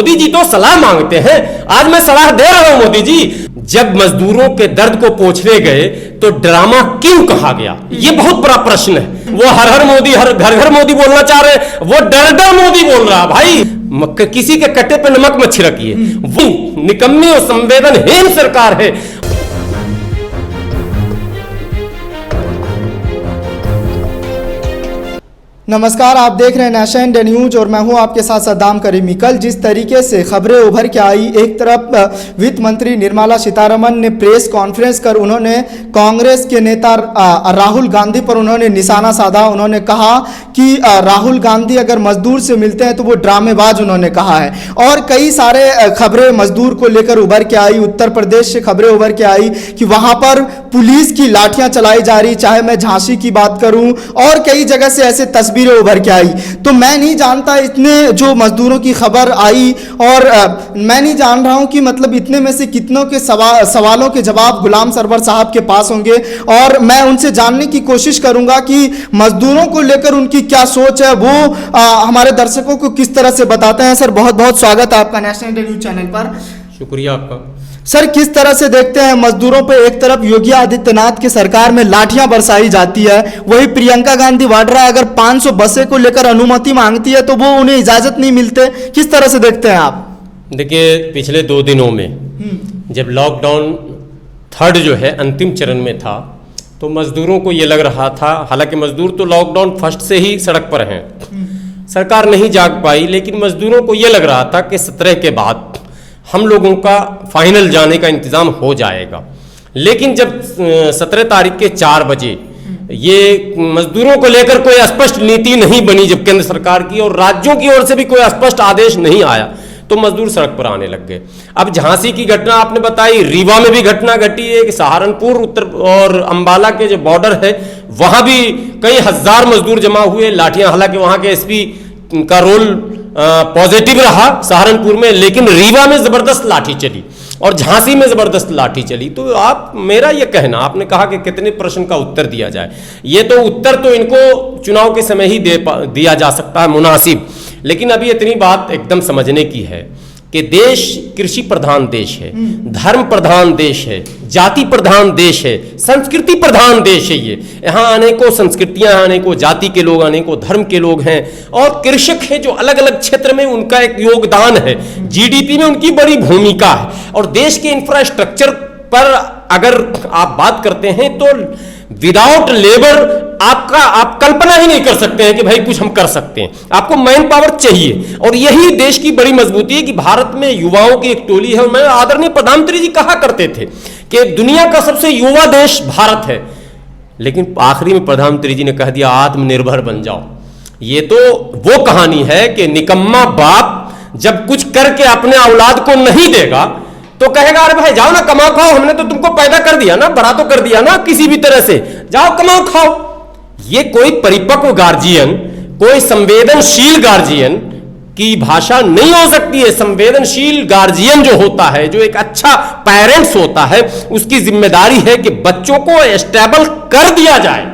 मोदी जी तो सलाह मांगते हैं, आज मैं सलाह दे रहा हूं मोदी जी। जब मजदूरों के दर्द को पोंछने गए तो ड्रामा क्यों कहा गया, ये बहुत बड़ा प्रश्न है। वो हर हर मोदी, हर घर घर मोदी बोलना चाह रहे हैं, वो डर डर मोदी बोल रहा भाई। किसी के कट्टे पे नमक मत छिड़किए, वो निकम्मी और संवेदनहीन सरकार है। नमस्कार, आप देख रहे हैं नेशन इंडिया न्यूज और मैं हूं आपके साथ सद्दाम करीमी। कल जिस तरीके से खबरें उभर के आई, एक तरफ वित्त मंत्री निर्मला सीतारमण ने प्रेस कॉन्फ्रेंस कर उन्होंने कांग्रेस के नेता राहुल गांधी पर उन्होंने निशाना साधा। उन्होंने कहा कि राहुल गांधी अगर मजदूर से मिलते हैं तो वो ड्रामेबाज उन्होंने कहा है। और कई सारे खबरें मजदूर को लेकर उभर के आई। उत्तर प्रदेश से खबरें उभर के आई कि वहां पर पुलिस की लाठियां चलाई जा रही, चाहे मैं झांसी की बात करूं और कई जगह से ऐसे तस्वीरें उभर के आई। तो मैं नहीं जानता इतने जो मजदूरों की खबर आई और मैं नहीं जान रहा हूं कि मतलब इतने में से कितनों के सवालों के जवाब गुलाम सरवर साहब के पास होंगे और मैं उनसे जानने की कोशिश करूंगा कि मजदूरों को लेकर उनकी क्या सोच है, वो हमारे दर्शकों को किस तरह से बताते हैं। सर, बहुत बहुत स्वागत है आपका नेशनल इंडिया न्यूज चैनल पर। शुक्रिया आपका। सर, किस तरह से देखते हैं मजदूरों पे एक तरफ योगी आदित्यनाथ की सरकार में लाठियां बरसाई जाती है, वही प्रियंका गांधी वाड्रा अगर 500 बसें को लेकर अनुमति मांगती है तो वो उन्हें इजाजत नहीं मिलते, किस तरह से देखते हैं आप? देखिए, पिछले 2 दिनों में जब लॉकडाउन थर्ड जो है अंतिम चरण में था तो मजदूरों को ये लग रहा था, हालांकि मजदूर तो लॉकडाउन फर्स्ट से ही सड़क पर हैं, सरकार नहीं जाग पाई, लेकिन मजदूरों को ये लग रहा था कि 17 के बाद हम लोगों का फाइनल जाने का इंतज़ाम हो जाएगा। लेकिन जब 17 तारीख के 4 बजे ये मजदूरों को लेकर कोई स्पष्ट नीति नहीं बनी, जब केंद्र सरकार की और राज्यों की ओर से भी कोई स्पष्ट आदेश नहीं आया, तो मजदूर सड़क पर आने लग गए। अब झांसी की घटना आपने बताई, रीवा में भी घटना घटी है कि सहारनपुर उत्तर और अंबाला के जो बॉर्डर है वहां भी कई हजार मजदूर जमा हुए, लाठियां, हालांकि वहां के एसपी का रोल पॉजिटिव रहा सहारनपुर में, लेकिन रीवा में जबरदस्त लाठी चली और झांसी में जबरदस्त लाठी चली। तो आप, मेरा ये कहना, आपने कहा कि कितने प्रश्न का उत्तर दिया जाए, ये तो उत्तर तो इनको चुनाव के समय ही दिया जा सकता है मुनासिब, लेकिन अभी इतनी बात एकदम समझने की है कि देश कृषि प्रधान देश है, धर्म प्रधान देश है, जाति प्रधान देश है, संस्कृति प्रधान देश है। ये यहाँ अनेकों संस्कृतियां, अनेकों जाति के लोग, अनेकों धर्म के लोग हैं और कृषक हैं जो अलग अलग क्षेत्र में उनका एक योगदान है, जीडीपी में उनकी बड़ी भूमिका है। और देश के इंफ्रास्ट्रक्चर पर अगर आप बात करते हैं तो विदाउट लेबर आप कल्पना ही नहीं कर सकते हैं कि भाई कुछ हम कर सकते हैं, आपको मैन पावर चाहिए। और यही देश की बड़ी मजबूती है कि भारत में युवाओं की एक टोली है। मैं आदरणीय प्रधानमंत्री जी कहा करते थे कि दुनिया का सबसे युवा देश भारत है, लेकिन आखिरी में प्रधानमंत्री जी ने कह दिया आत्मनिर्भर बन जाओ। ये तो वो कहानी है कि निकम्मा बाप जब कुछ करके अपने औलाद को नहीं देगा तो कहेगा अरे भाई जाओ ना कमाओ खाओ, हमने तो तुमको पैदा कर दिया ना, बड़ा तो कर दिया ना किसी भी तरह से, जाओ कमाओ खाओ। ये कोई परिपक्व गार्जियन, कोई संवेदनशील गार्जियन की भाषा नहीं हो सकती है। संवेदनशील गार्जियन जो होता है, जो एक अच्छा पेरेंट्स होता है, उसकी जिम्मेदारी है कि बच्चों को एस्टेबल कर दिया जाए।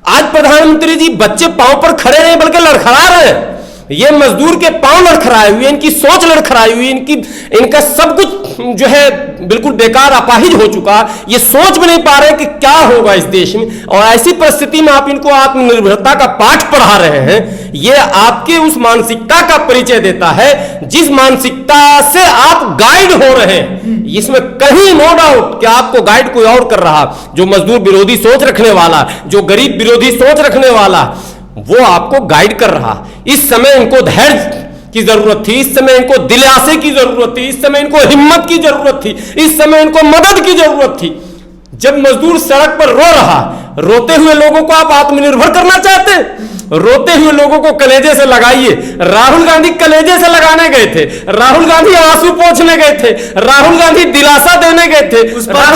आज प्रधानमंत्री जी बच्चे पांव पर खड़े नहीं बल्कि लड़खड़ा रहे हैं। ये मजदूर के पांव लड़खड़ाए हुए, इनकी सोच लड़खड़ाई हुई, इनका सब कुछ जो है बिल्कुल बेकार, अपाहिज हो चुका। ये सोच भी नहीं पा रहे कि क्या होगा इस देश में, और ऐसी परिस्थिति में आप इनको आत्मनिर्भरता का पाठ पढ़ा रहे हैं। ये आपके उस मानसिकता का परिचय देता है जिस मानसिकता से आप गाइड हो रहे हैं। इसमें कहीं नो डाउट कि आपको गाइड कोई और कर रहा, जो मजदूर विरोधी सोच रखने वाला, जो गरीब विरोधी सोच रखने वाला, वो आपको गाइड कर रहा। इस समय इनको धैर्य की जरूरत थी, इस समय इनको दिलासे की जरूरत थी, इस समय इनको हिम्मत की जरूरत थी, इस समय इनको मदद की जरूरत थी। जब मजदूर सड़क पर रो रहा, रोते हुए लोगों को आप आत्मनिर्भर करना चाहते हैं? रोते हुए लोगों को कलेजे से लगाइए। राहुल गांधी कलेजे से लगाने गए थे, राहुल गांधी आंसू पोंछने गए थे, राहुल गांधी दिलासा देने गए थे,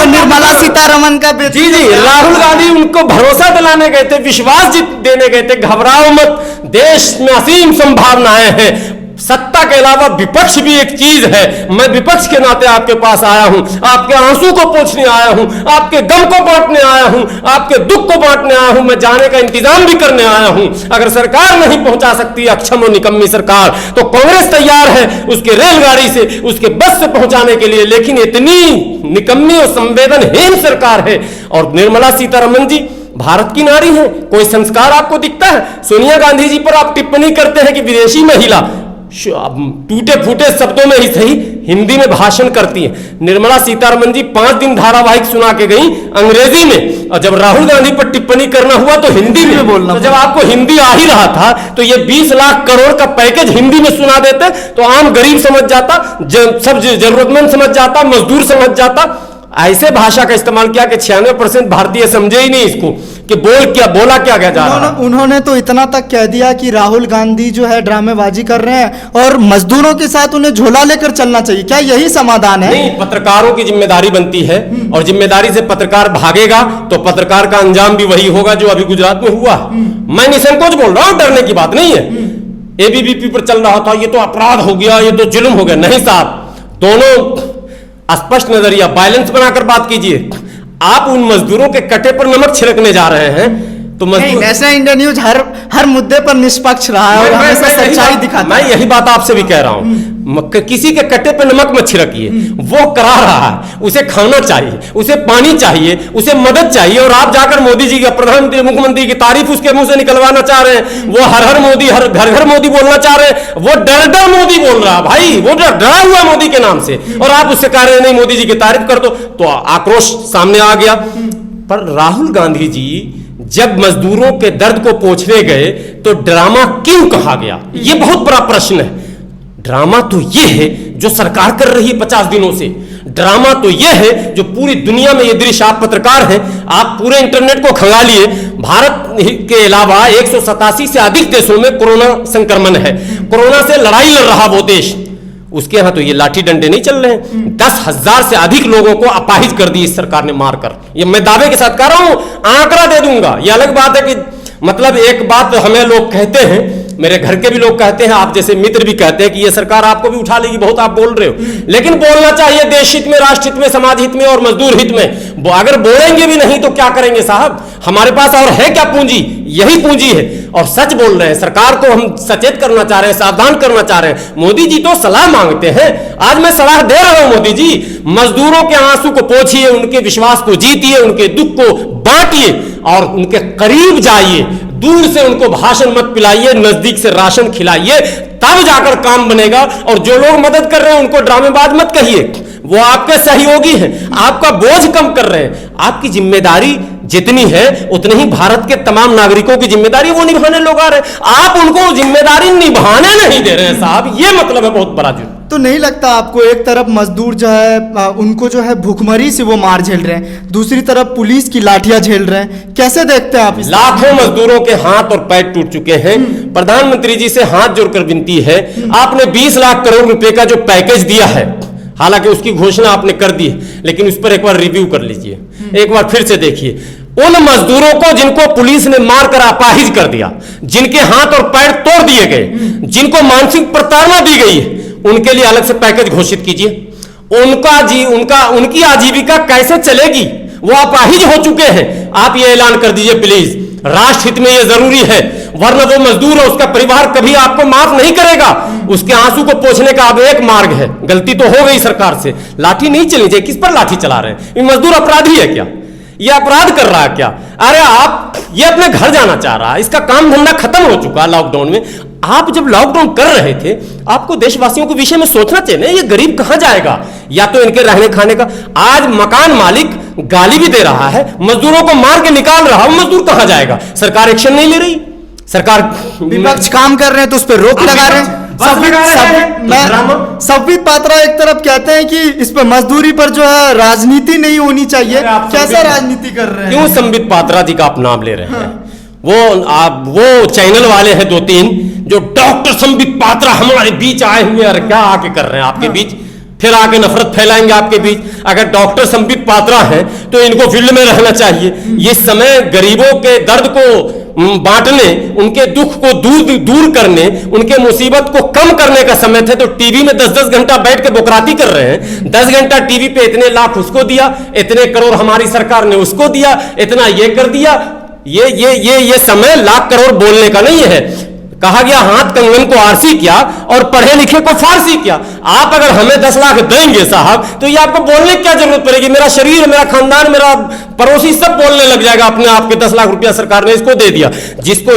निर्मला सीतारमण का जी राहुल गांधी उनको भरोसा दिलाने गए थे, विश्वास देने गए थे, घबराओ मत, देश में असीम संभावनाएं हैं। सत्ता के अलावा विपक्ष भी एक चीज है। मैं विपक्ष के नाते आपके पास आया हूं, आपके आंसू को पोंछने आया हूं, आपके गम को बांटने आया हूं, आपके दुख को बांटने आया हूं, मैं जाने का इंतजाम भी करने आया हूं। अगर सरकार नहीं पहुंचा सकती अक्षम और निकम्मी सरकार, तो कांग्रेस तैयार है उसके रेलगाड़ी से, उसके बस से पहुंचाने के लिए। लेकिन इतनी निकम्मी और संवेदनहीन सरकार है। और निर्मला सीतारमण जी भारत की नारी है, कोई संस्कार आपको दिखता है? सोनिया गांधी जी पर आप टिप्पणी करते हैं कि विदेशी महिला, टूटे फूटे शब्दों में ही सही हिंदी में भाषण करती है। निर्मला सीतारमण जी 5 दिन धारावाहिक सुना के गई अंग्रेजी में, और जब राहुल गांधी पर टिप्पणी करना हुआ तो हिंदी में बोलना। तो जब आपको हिंदी आ ही रहा था तो ये 20 लाख करोड़ का पैकेज हिंदी में सुना देते तो आम गरीब समझ जाता, सब जरूरतमंद समझ जाता, मजदूर समझ जाता। ऐसे भाषा का इस्तेमाल किया कि 96% भारतीय समझे ही नहीं इसको कि बोला क्या जा रहा है। उन्होंने तो इतना तक कह दिया कि राहुल गांधी जो है ड्रामेबाजी कर रहे हैं और मजदूरों के साथ उन्हें झोला लेकर चलना चाहिए। क्या यही समाधान है? नहीं, पत्रकारों की जिम्मेदारी बनती है, और जिम्मेदारी से पत्रकार भागेगा तो पत्रकार का अंजाम भी वही होगा जो अभी गुजरात में हुआ। मैं निसंकोच बोल रहा हूं, डरने की बात नहीं है। एबीवीपी पर चल रहा था ये तो अपराध हो गया, ये तो जुल्म हो गया। नहीं साहब, दोनों स्पष्ट नजरिया, बैलेंस बनाकर बात कीजिए। आप उन मजदूरों के कटे पर नमक छिड़कने जा रहे हैं तो मजदूर। नेशनल इंडिया न्यूज हर मुद्दे पर निष्पक्ष रहा है और हमेशा सच्चाई दिखाता है। मैं यही बात आपसे भी कह रहा हूं, किसी के कट्टे पे नमक मत छिड़किए। वो करा रहा है, उसे खाना चाहिए, उसे पानी चाहिए, उसे मदद चाहिए, और आप जाकर मोदी जी की, प्रधानमंत्री मुख्यमंत्री की तारीफ उसके मुंह से निकलवाना चाह रहे हैं। वो हर हर मोदी, हर घर घर मोदी बोलना चाह रहे हैं। वो डर मोदी बोल रहा है भाई, वो डरा हुआ मोदी के नाम से, और आप उससे कह रहे हैं नहीं मोदी जी की तारीफ कर दो, तो आक्रोश सामने आ गया। पर राहुल गांधी जी जब मजदूरों के दर्द को पोंछने गए तो ड्रामा क्यों कहा गया? यह बहुत बड़ा प्रश्न है। ड्रामा तो यह है जो सरकार कर रही है 50 दिनों से। ड्रामा तो यह है जो पूरी दुनिया में, ये दृश्य, आप पत्रकार हैं, आप पूरे इंटरनेट को खंगालिए, भारत के अलावा 187 से अधिक देशों में कोरोना संक्रमण है। कोरोना से लड़ाई लड़ रहा वो देश, उसके यहां तो ये लाठी डंडे नहीं चल रहे हैं। 10,000 से अधिक लोगों को अपाहिज कर दी इस सरकार ने मारकर। ये मैं दावे के साथ कह रहा हूं, आंकड़ा दे दूंगा। ये अलग बात है कि मतलब एक बात हमें लोग कहते हैं, मेरे घर के भी लोग कहते हैं, आप जैसे मित्र भी कहते हैं कि ये सरकार आपको भी उठा लेगी, बहुत आप बोल रहे हो। लेकिन बोलना चाहिए देश हित में, राष्ट्र हित में, समाज हित में और मजदूर हित में। अगर बोलेंगे भी नहीं तो क्या करेंगे साहब? हमारे पास और है क्या पूंजी? यही पूंजी है। और सच बोल रहे हैं, सरकार को हम सचेत करना चाह रहे हैं, सावधान करना चाह रहे हैं। मोदी जी तो सलाह मांगते हैं, आज मैं सलाह दे रहा हूं मोदी जी, मजदूरों के आंसू को पोंछिए, उनके विश्वास को जीतिए, उनके दुख को बांटिए और उनके करीब जाइए। दूर से उनको भाषण मत पिलाइए, नजदीक से राशन खिलाइए, तब जाकर काम बनेगा। और जो लोग मदद कर रहे हैं उनको ड्रामेबाज मत कहिए, वो आपके सहयोगी हैं, आपका बोझ कम कर रहे हैं। आपकी जिम्मेदारी जितनी है उतनी ही भारत के तमाम नागरिकों की जिम्मेदारी वो निभाने लोग आ रहे हैं। आप उनको जिम्मेदारी निभाने नहीं दे रहे हैं साहब, ये मतलब है बहुत बड़ा जुर्म। तो नहीं लगता आपको, एक तरफ मजदूर जो है उनको जो है भूखमरी से वो मार झेल रहे हैं, दूसरी तरफ पुलिस की लाठियां झेल रहे हैं, कैसे देखते हैं आप? लाखों मजदूरों के हाथ और पैर टूट चुके हैं। प्रधानमंत्री जी से हाथ जोड़कर विनती है, आपने 20 लाख करोड़ रुपए का जो पैकेज दिया है, हालांकि उसकी घोषणा आपने कर दी है, लेकिन उस पर एक बार रिव्यू कर लीजिए, एक बार फिर से देखिए। उन मजदूरों को जिनको पुलिस ने मारकर अपाहिज कर दिया, जिनके हाथ और पैर तोड़ दिए गए, जिनको मानसिक प्रताड़ना दी गई है, उनके लिए अलग से पैकेज घोषित कीजिए। उनकी आजीविका कैसे चलेगी? वो अपाहिज हो चुके हैं, आप ये ऐलान कर दीजिए प्लीज। राष्ट्र हित में ये जरूरी है, वरना वो मजदूर और उसका परिवार कभी आपको माफ नहीं करेगा। उसके आंसू को पोंछने का अब एक मार्ग है, गलती तो हो गई सरकार से, लाठी नहीं चलनी चाहिए। किस पर लाठी चला रहे हैं? ये मजदूर अपराधी है क्या? ये अपराध कर रहा है क्या? अरे आप, ये अपने घर जाना चाह रहा है, इसका काम धंधा खत्म हो चुका लॉकडाउन में। आप जब लॉकडाउन कर रहे थे, आपको देशवासियों के विषय में सोचना चाहिए ना, ये गरीब कहां जाएगा? या तो इनके रहने खाने का, आज मकान मालिक गाली भी दे रहा है, मजदूरों को मार के निकाल रहा है, मजदूर कहां जाएगा? सरकार एक्शन नहीं ले रही, सरकार, विपक्ष काम कर रहे हैं तो उस पर रोक लगा रहे हैं। संबित पात्रा एक तरफ कहते हैं कि इस पर मजदूरी पर जो है राजनीति नहीं होनी चाहिए, कैसा राजनीति कर रहे हैं? क्यों संबित पात्रा जी का आप नाम ले रहे हैं? वो चैनल वाले हैं 2-3 जो डॉक्टर संबित पात्रा हमारे बीच आए हुए, और क्या आके कर रहे हैं आपके बीच? फिर आके नफरत फैलाएंगे आपके बीच। अगर डॉक्टर संबित पात्रा हैं तो इनको फील्ड में रहना चाहिए। ये समय गरीबों के दर्द को बांटने, उनके दुख को दूर करने, उनके मुसीबत को कम करने का समय था, तो टीवी में 10-10 घंटा बैठ के बोकराती कर रहे हैं। 10 घंटा टीवी पे इतने लाख उसको दिया, इतने करोड़ हमारी सरकार ने उसको दिया, इतना ये कर दिया। ये समय लाख करोड़ बोलने का नहीं है। कहा गया हाथ कंगन को आरसी किया और पढ़े लिखे को फारसी किया। आप अगर हमें 10 लाख देंगे साहब, तो ये आपको बोलने की क्या जरूरत पड़ेगी? मेरा शरीर, मेरा खानदान, मेरा पड़ोसी सब बोलने लग जाएगा अपने आप के 10 लाख रुपया सरकार ने इसको दे दिया। जिसको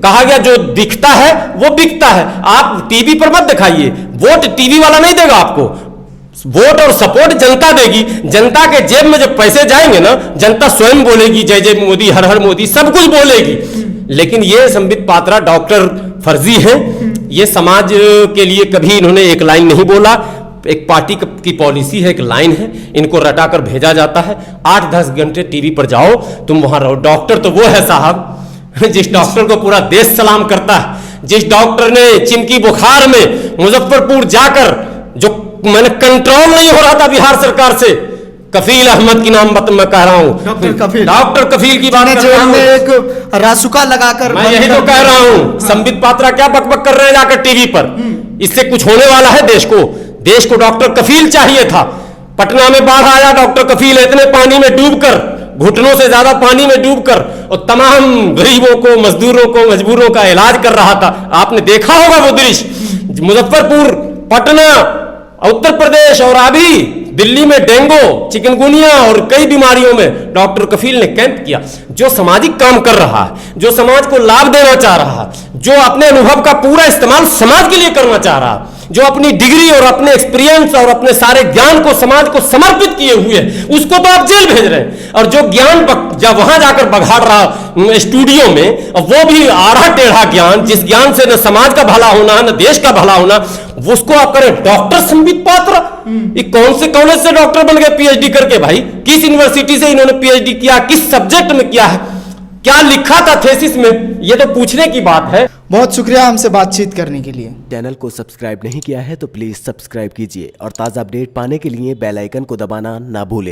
कहा गया जो दिखता है वो बिकता है। आप टीवी पर मत दिखाइए, वोट टीवी वाला नहीं देगा आपको, वोट और सपोर्ट जनता देगी। जनता के जेब में जब पैसे जाएंगे ना, जनता स्वयं बोलेगी जय जय मोदी, हर हर मोदी, सब कुछ बोलेगी। लेकिन ये संबित पात्रा डॉक्टर फर्जी हैं। ये समाज के लिए कभी इन्होंने एक लाइन नहीं बोला। एक पार्टी की पॉलिसी है, एक लाइन है, इनको रटाकर भेजा जाता है। 8-10 घंटे टीवी पर जाओ, तुम वहां रहो। डॉक्टर तो वो है साहब जिस डॉक्टर को पूरा देश सलाम करता है, जिस डॉक्टर ने चिमकी बुखार में मुजफ्फरपुर जाकर, जो मैंने कंट्रोल नहीं हो रहा था बिहार सरकार से, कफील अहमद की नाम मैं कह रहा हूं, डॉक्टर कफील की बात कर रहा हूं, एक रासुका लगाकर मैं यही तो कह रहा हूं। संबित पात्रा क्या बकबक कर रहे हैं जाकर टीवी पर? इससे कुछ होने वाला है देश को डॉक्टर कफील चाहिए था। पटना में बाढ़ आया, डॉक्टर कफील इतने पानी में डूबकर, घुटनों से ज्यादा पानी में डूबकर, और तमाम गरीबों को, मजदूरों को, मजबूरों का इलाज कर रहा था। आपने देखा होगा वो दृश्य। मुजफ्फरपुर, पटना, उत्तर प्रदेश और अभी दिल्ली में डेंगू, चिकनगुनिया और कई बीमारियों में डॉक्टर कफील ने कैंप किया। जो सामाजिक काम कर रहा है, जो समाज को लाभ देना चाह रहा है, जो अपने अनुभव का पूरा इस्तेमाल समाज के लिए करना चाह रहा है, जो अपनी डिग्री और अपने एक्सपीरियंस और अपने सारे ज्ञान को समाज को समर्पित किए हुए है, उसको तो आप जेल भेज रहे हैं। और जो ज्ञान जब वहां जाकर बघाड़ रहा स्टूडियो में, और वो भी आड़ा टेढ़ा ज्ञान, जिस ज्ञान से न समाज का भला होना न देश का भला होना, उसको आप करें डॉक्टर संबित पात्रा। ये कौन से कॉलेज से डॉक्टर बन गए पीएचडी करके? भाई किस यूनिवर्सिटी से इन्होंने पीएचडी किया, किस सब्जेक्ट में किया है, क्या लिखा था थेसिस में, ये तो पूछने की बात है। बहुत शुक्रिया हमसे बातचीत करने के लिए। चैनल को सब्सक्राइब नहीं किया है तो प्लीज़ सब्सक्राइब कीजिए और ताज़ा अपडेट पाने के लिए बेल आइकन को दबाना ना भूलें।